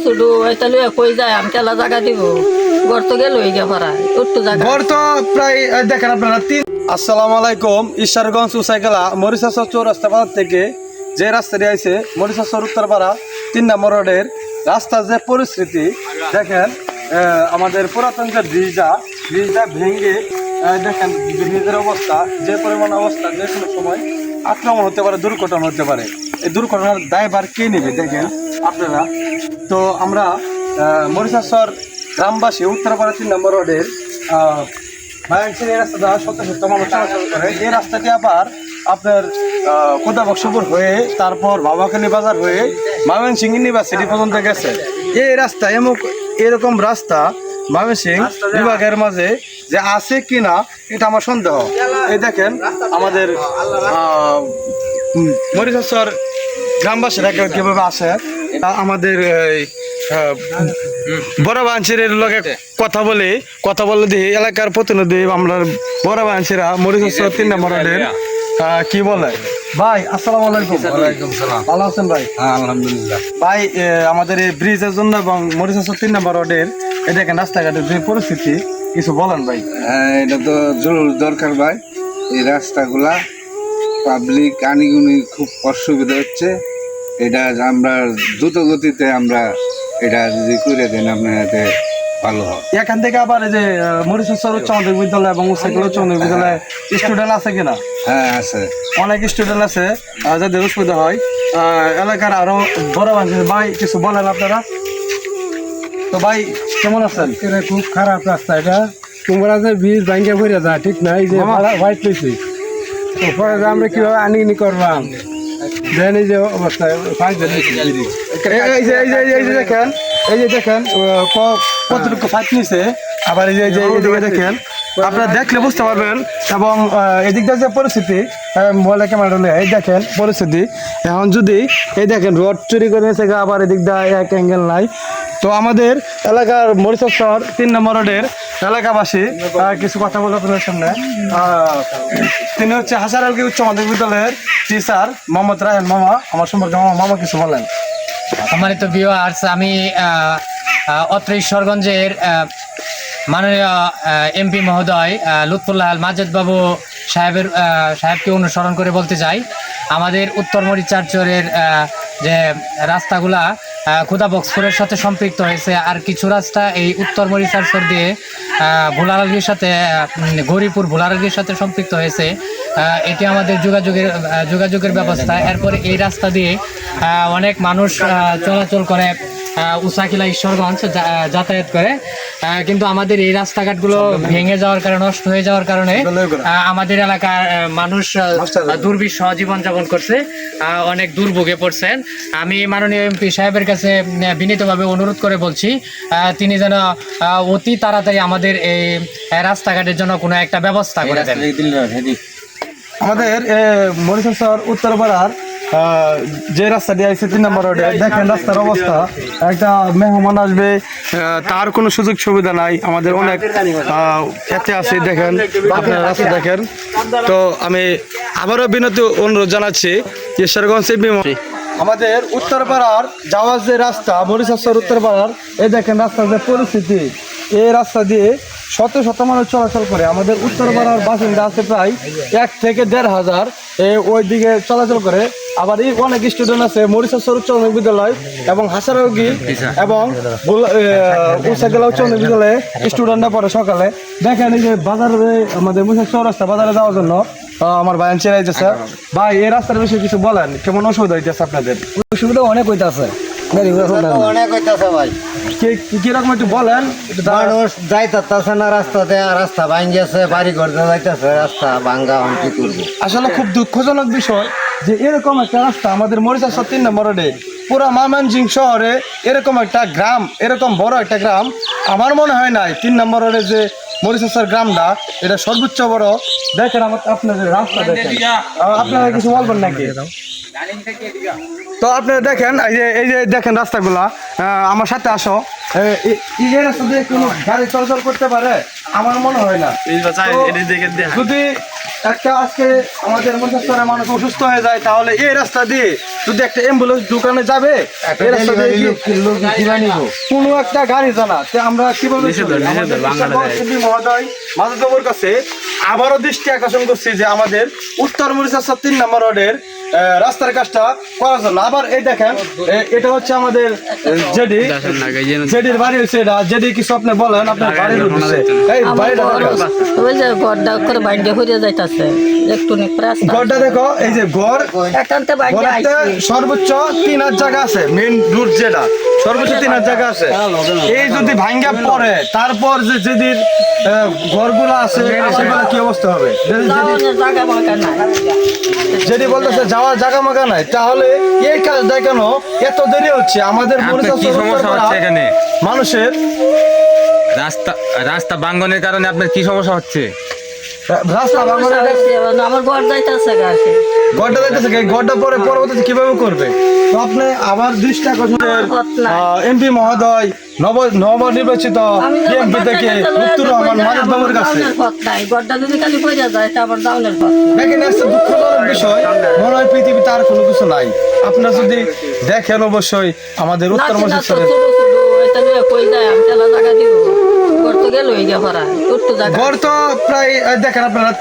শুধু এটা লইয়া কই যায় আমি কেলা জায়গা দিব গর্ত গেল গিয়া পারায় একটু জায়গা গর্ত প্রায় দেখেন আপনারা আসসালামু আলাইকুম। ঈশ্বরগঞ্জ উসাইকেলা মরিশাসর চৌরাস্তা বাজার থেকে যে রাস্তা দিয়ে আছে মরিশাসর উত্তরপাড়া 3 নম্বর রোডের রাস্তার যে পরিস্থিতি দেখেন। আমাদের পুরাতন যে ব্রিজটা ভেঙে দেখেন ব্রিজের অবস্থা, যে পরিমাণ অবস্থা যে কোনো সময় আক্রমণ হতে পারে, দুর্ঘটনা হতে পারে। এই দুর্ঘটনার দায়ভার কে নেবে দেখেন আপনারা। তো আমরা মরিশাসর গ্রামবাসী উত্তরপাড়া 3 নম্বর রোডের এই রাস্তাটা সত্য মানুষ চলাচল করে। এই রাস্তাটি আবার আপনার কোদাবক্সপুর হয়ে তারপর বাবাখালী বাজার হয়ে ময়মনসিংহ ইউনিভার্সিটি পর্যন্ত গেছে। এই রাস্তা এরকম রাস্তা ময়মনসিংহ বিভাগের মাঝে যে আছে কিনা এটা আমার সন্দেহ। এই দেখেন আমাদের মরিশাসর গ্রামবাসীরা কিভাবে আসে। আমাদের বড় বাঞ্চির লগে কথা বলে দিই এলাকার প্রতিনিধি আমরা বড় বাঞ্চিরা মরিশাসর 3 নম্বর রোডের কি বলে। ভাই আসসালামু আলাইকুম। ওয়ালাইকুম সালাম। ভালো আছেন ভাই? হ্যাঁ আলহামদুলিল্লাহ। ভাই আমাদের এই ব্রিজের জন্য এবং মরিশাসর 3 নম্বর রোডের এই দেখেন রাস্তাঘাটের যে পরিস্থিতি কিছু বলেন ভাই। এটা তো জরুর দরকার ভাই। এই রাস্তাগুলা পাবলিক আনিগুনি খুব অসুবিধা হচ্ছে। এটা আমরা দ্রুত গতিতে আমরা এটা যদি করে দেন আপনার এতে ভালো হয়। এখান থেকে আবার এই যে মরিশাসর উচ্চ মাধ্যমিক বিদ্যালয় এবং উসাইকেলা উচ্চ মাধ্যমিক বিদ্যালয়ে স্টুডেন্ট আছে কিনা? হ্যাঁ আছে, অনেক স্টুডেন্ট আছে যাদের অসুবিধা হয়। এলাকার আরো বড় মানুষ ভাই কিছু বলেন আপনারা। তো ভাই কেমন আছেন? এটা খুব খারাপ রাস্তা। এটা তোমরা যে বীজ ভাঙ্গে পড়ে যা ঠিক নাই যে হোয়াইট পেয়েছি তো পরে যে আমরা কিভাবে আনিনি করবাম দেন এই যে অবস্থায় ফাইট এই যে দেখেন কতটুকু ফাইট নিছে। আবার এই যে এদিকে দেখেন, আপনারা দেখলে বুঝতে পারবেন। এবং এদিকটা যে পরিস্থিতি মোবাইলের ক্যামেরা এই দেখেন পরিস্থিতি। এখন যদি এই দেখেন রড চুরি করে নিয়েছে, আবার এদিকটা এক অ্যাঙ্গেল নাই। তো আমাদের এলাকার মরিশাসর 3 নম্বর রোডের এলাকাবাসী কিছু কথা বলে আপনাদের সামনে। তিনি হচ্ছে হাসার আলগি উচ্চ মাধ্যমিক বিদ্যালয়ের টিচার মোহাম্মদ রায়হান মামা। আমার সম্পর্কে মামা কিছু বলেন। সম্মানিত ভিউয়ার্স, আমি অত্র ঈশ্বরগঞ্জের মাননীয় এমপি মহোদয় লুৎফুল্লাহ আল মাজেদ বাবু সাহেবকে অনুসরণ করে বলতে চাই, আমাদের উত্তর মরিচারচরের যে রাস্তাগুলা খুদাবক্সপুরের সাথে সম্পৃক্ত হয়েছে, আর কিছু রাস্তা এই উত্তর মরিচারচর দিয়ে ভোলারালগির সাথে গৌরীপুর ভোলারালগির সাথে সম্পৃক্ত হয়েছে। এটি আমাদের যোগাযোগের ব্যবস্থা। এরপরে এই রাস্তা দিয়ে অনেক মানুষ চলাচল করে উসাইকেলা ঈশ্বরগঞ্জ যাতায়াত করে। কিন্তু আমাদের এই রাস্তাঘাটগুলো ভেঙে যাওয়ার কারণে, নষ্ট হয়ে যাওয়ার কারণে আমাদের এলাকার মানুষ দুর্বিষহ জীবনযাপন করছে, অনেক দুর্ভোগে পড়ছেন। আমি মাননীয় এমপি সাহেবের কাছে বিনীতভাবে অনুরোধ করে বলছি তিনি যেন অতি তাড়াতাড়ি আমাদের এই রাস্তাঘাটের জন্য কোনো একটা ব্যবস্থা করে দেন। আমাদের মরিশাসর উত্তরপাড়ার যে রাস্তা দিয়ে আছে 3 নম্বর রোডে দেখেন রাস্তার অবস্থা। একটা মেহমান আসবে তার কোনো সুযোগ সুবিধা নাই। আমাদের অনেক এতে আছে দেখেন, আপনারা রাস্তা দেখেন। তো আমি আবারও বিনীত অনুরোধ জানাচ্ছি ঈশ্বরগঞ্জ আমাদের উত্তরপাড়ার যাওয়ার যে রাস্তা মরিশাসর উত্তরপাড়ার এই দেখেন রাস্তার যে পরিস্থিতি। এই রাস্তা দিয়ে শত শত মানুষ চলাচল করে। আমাদের উত্তরপাড়ার বাসিন্দা আছে প্রায় 1 থেকে 1,500 ওই দিকে চলাচল করে। আবার এই অনেক স্টুডেন্ট আছে মরিশাসর উচ্চ মাধ্যমিক বিদ্যালয় এবং হাসারগি এবং উসাইকেলা উচ্চ মাধ্যমিক বিদ্যালয়ে স্টুডেন্টরা পড়ে। সকালে দেখেন এই যে বাজারে আমাদের মরিশাসর চৌরাস্তা বাজারে যাওয়ার জন্য আমার ভাই চেরাইতেছে। ভাই এই রাস্তার বিষয়ে কিছু বলেন, কেমন অসুবিধা হইতেছে আপনাদের? অসুবিধা অনেক হইতেছে অনেক হইতেছে ভাই, কিরকম একটু বলেন। মানুষ যাইতেছে না রাস্তাতে, রাস্তা ভাঙ্গেছে, বাড়ি ঘর যাইতেছে, রাস্তা ভাঙ্গা কি করবো। আসলে খুব দুঃখজনক বিষয় যে এরকম একটা রাস্তা আমাদের মরিশাসর 3 নম্বর রোডে পুরা ময়মনসিংহ শহরে এরকম একটা গ্রাম, এরকম বড় একটা গ্রাম আমার মনে হয় নাই। 3 নম্বর রোডে যে মরিশাসর গ্রামটা এটা সর্বোচ্চ বড়। দেখেন আপনাদের রাস্তা দেখেন, আপনারা কিছু বলবেন নাকি? তো আপনারা দেখেন এই যে দেখেন রাস্তাগুলা, আমার সাথে আসো। এই রাস্তা দিয়ে কোনো গাড়ি চলাচল করতে পারে আমার মনে হয় না। যদি একটা আজকে আমাদের মধ্যস্থরে মানুষ অসুস্থ হয়ে যায়, তাহলে এই রাস্তা দিয়ে যদি একটা অ্যাম্বুলেন্স দোকানে যাবে, এই রাস্তা দিয়ে কোনো একটা গাড়ি জানা, আমরা কিভাবে মহোদয় মাধববাবুর কাছে আবারও দৃষ্টি আকর্ষণ করছি যে আমাদের উত্তর মরিচার 3 নম্বর রোডের রাস্তার কাজটা করার জন্য। আবার এই দেখেন, এটা হচ্ছে আমাদের জেডির বাড়ি হচ্ছে এটা। জেডি কিছু আপনি বলেন, আপনার বাড়ির উদ্দেশ্যে। এই বাড়িটা ওই যে গড়টা করে বাইরে হয়ে যাইতাছে একটু গড়টা দেখো, এই যে গড় একান্তে গড়তে সর্বোচ্চ 3 জায়গা আছে, মেইন রুট যেটা সর্বোচ্চ 3 জায়গা আছে। এই যদি ভাঙ্গা পড়ে, তারপর যে যেদিন ঘরগুলো আছে সেগুলো কি অবস্থা হবে? যদি বলতেছে যাওয়ার জায়গা মাগা নাই, তাহলে এই কাজটা কেন এত দেরি হচ্ছে? আমাদের মানুষের রাস্তা ভাঙ্গনের কারণে আপনার কি সমস্যা হচ্ছে? রাস্তা আমার ঘর যাইতেছে গড়টা যাইতেছে, গড়টা পরে পরবর্তীতে কিভাবে করবে? তো আপনি আবার দৃষ্টি আকর্ষণের এমপি মহোদয় নবনির্বাচিত এমপি থেকে লুৎফুর রহমান মাজেদ বাবুর কাছে দেখেন, একটা দুঃখজনক বিষয়, মনে হয় পৃথিবীতে আর কোনো কিছু নাই। আপনারা যদি দেখেন অবশ্যই আমাদের উত্তর মরিচার গড় তো প্রায় দেখেন আপনারা